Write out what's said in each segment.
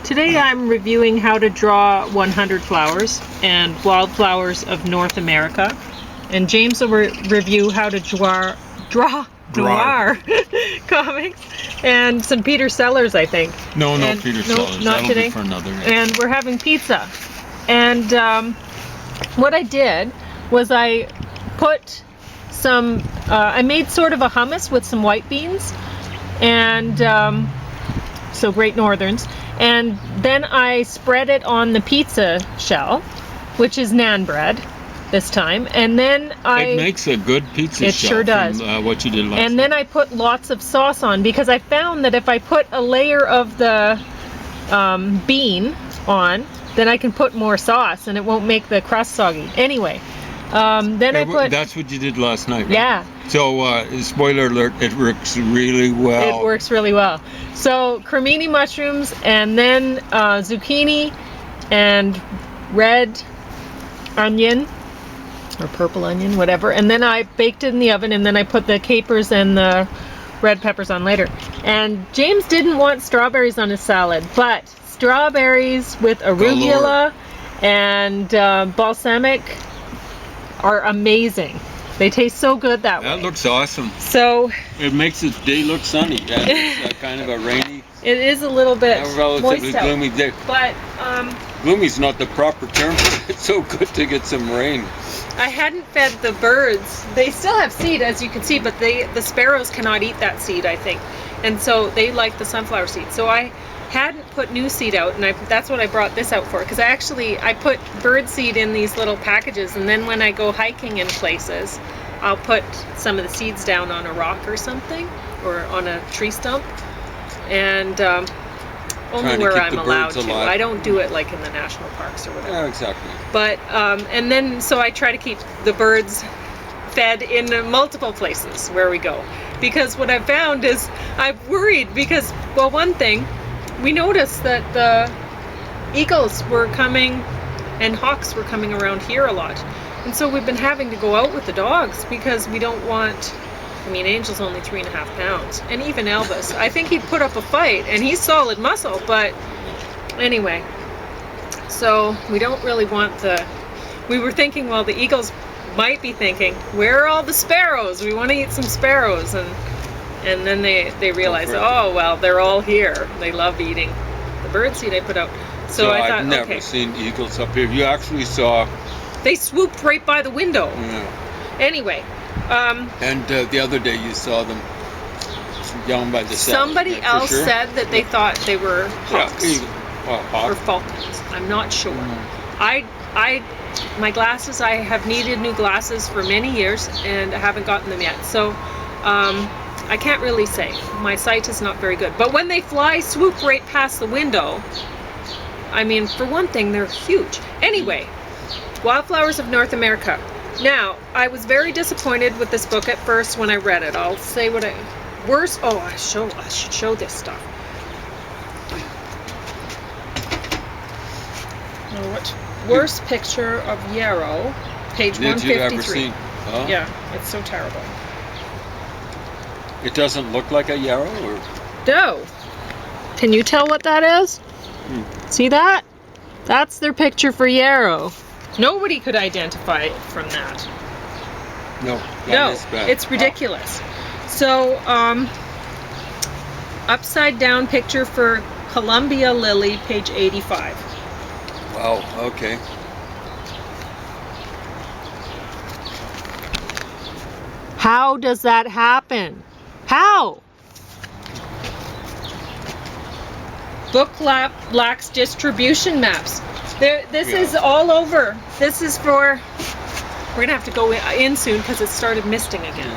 Today I'm reviewing how to draw 100 flowers and Wildflowers of North America. And James will review how to draw noir comics and some Peter Sellers, I think. No, Peter Sellers. Not That'll today. Be for another day. And we're having pizza. And what I did was I put some, I made sort of a hummus with some white beans and so Great Northerns. And then I spread it on the pizza shell, which is naan bread this time. And then It makes a good pizza shell. It sure does. From, what you did last And then I put lots of sauce on because I found that if I put a layer of the bean on, then I can put more sauce and it won't make the crust soggy. Anyway, then I put... That's what you did last night, right? Yeah. So, spoiler alert, it works really well. It works really well. So, cremini mushrooms and then zucchini and red onion or purple onion, whatever. And then I baked it in the oven and then I put the capers and the red peppers on later. And James didn't want strawberries on his salad, but strawberries with arugula and balsamic are amazing. They taste so good that way. That looks awesome. So it makes the day look sunny. Yeah, it's kind of a rainy. It is a little bit relatively moist gloomy day. But gloomy's not the proper term. It's so good to get some rain. I hadn't fed the birds. They still have seed, as you can see, but the sparrows cannot eat that seed, I think, and so they like the sunflower seed. So I hadn't put new seed out, and that's what I brought this out for, because I put bird seed in these little packages, and then when I go hiking in places, I'll put some of the seeds down on a rock or something, or on a tree stump, and only where I'm allowed to. I don't do it like in the national parks or whatever. Yeah, exactly. But and then so I try to keep the birds fed in multiple places where we go, because what I found is I'm worried because, well, one thing, we noticed that the eagles were coming and hawks were coming around here a lot. And so we've been having to go out with the dogs because we don't want, I mean, Angel's only 3.5 pounds. And even Elvis, I think he'd put up a fight and he's solid muscle, but anyway. So we don't really want we were thinking, well, the eagles might be thinking, where are all the sparrows? We want to eat some sparrows. And then they realize, oh, well, they're all here. They love eating the birdseed I put out. So I thought, I've never seen eagles up here. You actually saw... They swooped right by the window. Yeah. Anyway. And the other day you saw them down by the Somebody else said that they thought they were hawks. Yeah, or falcons. I'm not sure. My glasses, I have needed new glasses for many years and I haven't gotten them yet. So I can't really say. My sight is not very good. But when they swoop right past the window, I mean, for one thing, they're huge. Anyway, Wildflowers of North America. Now, I was very disappointed with this book at first when I read it. I'll say what I should show this stuff. Worst picture of yarrow, page 153. Did you ever see? Huh? Yeah, it's so terrible. It doesn't look like a yarrow, or? No. Can you tell what that is? See that? That's their picture for yarrow. Nobody could identify it from that. No, it's ridiculous. So, upside down picture for Columbia lily, page 85. Wow, okay. How does that happen? How? Book lacks distribution maps. This is all over. This is for... We're going to have to go in soon because it started misting again.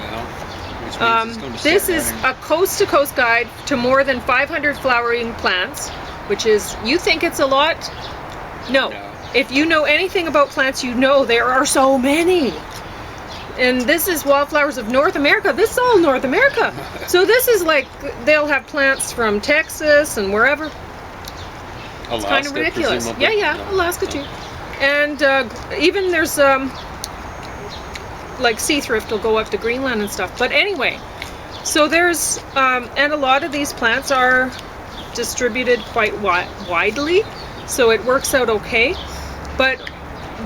Yeah, this is a coast-to-coast guide to more than 500 flowering plants, which is... You think it's a lot? No. If you know anything about plants, you know there are so many. And this is Wildflowers of North America. This is all North America. So this is like, they'll have plants from Texas and wherever. Alaska, it's kind of ridiculous. Presumably. Yeah, Alaska too. And even there's like Sea Thrift will go up to Greenland and stuff. But anyway, so there's, and a lot of these plants are distributed quite widely, so it works out okay. But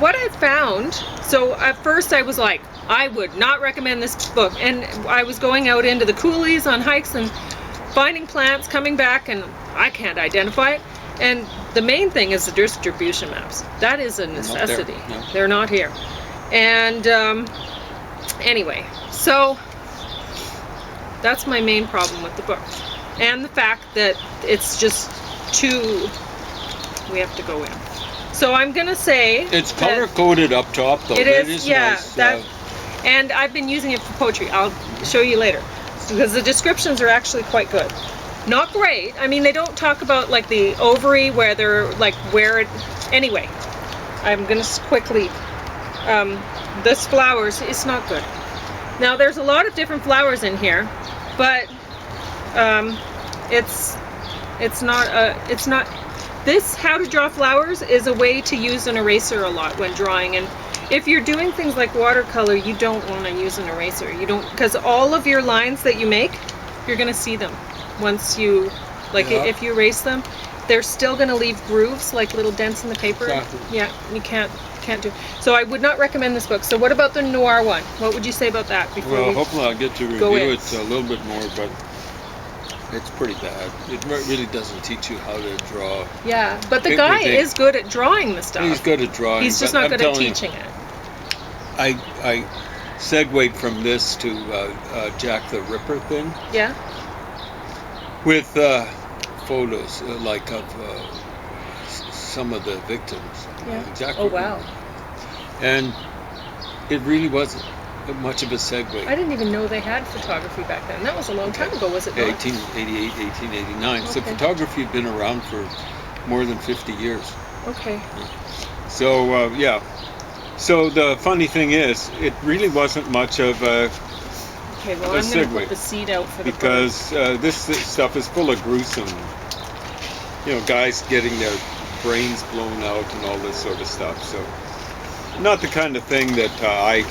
what I found, so at first I was like, I would not recommend this book, and I was going out into the coulees on hikes and finding plants, coming back, and I can't identify it. And the main thing is the distribution maps. That is a necessity. No. They're not here. And anyway, so that's my main problem with the book. And the fact that it's just too, we have to go in. So I'm going to say It's color coded up top, though. it That is, yeah. nice. And I've been using it for poetry. I'll show you later. Because the descriptions are actually quite good. Not great. I mean, they don't talk about like the ovary where they're like where it. Anyway, I'm gonna quickly. This flowers. It's not good. Now there's a lot of different flowers in here, but it's not. This how to draw flowers is a way to use an eraser a lot when drawing, and if you're doing things like watercolor, you don't want to use an eraser. You don't, because all of your lines that you make, you're gonna see them. Once you, like, if you erase them, they're still going to leave grooves, like little dents in the paper. Exactly. Yeah, you can't do. So I would not recommend this book. So what about the noir one? What would you say about that? Well, hopefully I'll get to go review in? it a little bit more, but it's pretty bad. It really doesn't teach you how to draw. Yeah, but the guy is good at drawing the stuff. He's good at drawing. He's just not good at teaching it. I segued from this to Jack the Ripper thing. Yeah. With photos like of some of the victims. Yeah. Exactly. Oh wow. And it really wasn't much of a segue. I didn't even know they had photography back then. That was a long time ago, was it not? 1888, 1889. So Okay. photography had been around for more than 50 years. Okay. So yeah. So the funny thing is, it really wasn't much of a Okay, well, a I'm going to segue, put the seed out for the because this stuff is full of gruesome, guys getting their brains blown out and all this sort of stuff. So not the kind of thing that I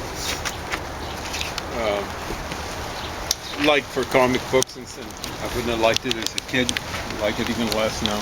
like for comic books, and I wouldn't have liked it as a kid. I like it even less now.